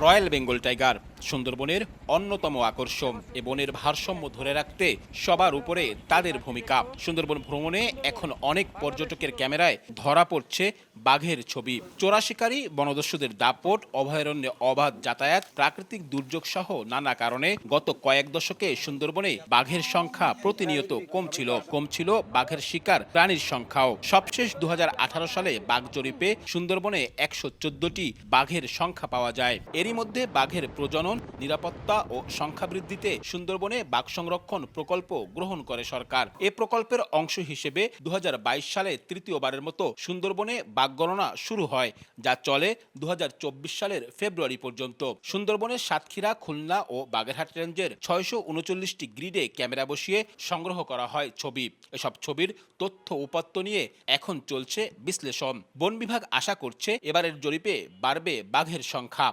Royal Bengal tiger সুন্দরবনের অন্যতম আকর্ষণ। এ বনের ভারসাম্য ধরে রাখতে সবার উপরে তাদের ভূমিকা। সুন্দরবন ভ্রমণে এখন অনেক পর্যটকের ক্যামেরায় ধরা পড়ছে বাঘের ছবি। চোরা শিকারী, বনদস্যুদের দাপট, অভয়ারণ্যে অবাধ যাতায়াত, প্রাকৃতিক দুর্যোগ সহ নানা কারণে গত কয়েক দশকে সুন্দরবনে বাঘের সংখ্যা প্রতিনিয়ত কমছিল বাঘের শিকার প্রাণীর সংখ্যাও। সবশেষ 2018 সালে বাঘ জরিপে সুন্দরবনে 114টি বাঘের সংখ্যা পাওয়া যায়। এরই মধ্যে বাঘের প্রজনন, নিরাপত্তা ও সংখ্যা বৃদ্ধিতে সুন্দরবনে বাঘ সংরক্ষণ প্রকল্প গ্রহণ করে সরকার। এ প্রকল্পের অংশ হিসেবে 2022 সালে তৃতীয়বারের মতো সুন্দরবনে বাঘ গণনা শুরু হয়, যা চলে 2024 সালের ফেব্রুয়ারি পর্যন্ত। সুন্দরবনের সাতক্ষীরা, খুলনা ও বাগেরহাট রেঞ্জের 639টি গ্রিডে ক্যামেরা বসিয়ে সংগ্রহ করা হয় ছবি। এসব ছবির তথ্য উপাত্ত নিয়ে এখন চলছে বিশ্লেষণ। বন বিভাগ আশা করছে এবারের জরিপে বাড়বে বাঘের সংখ্যা।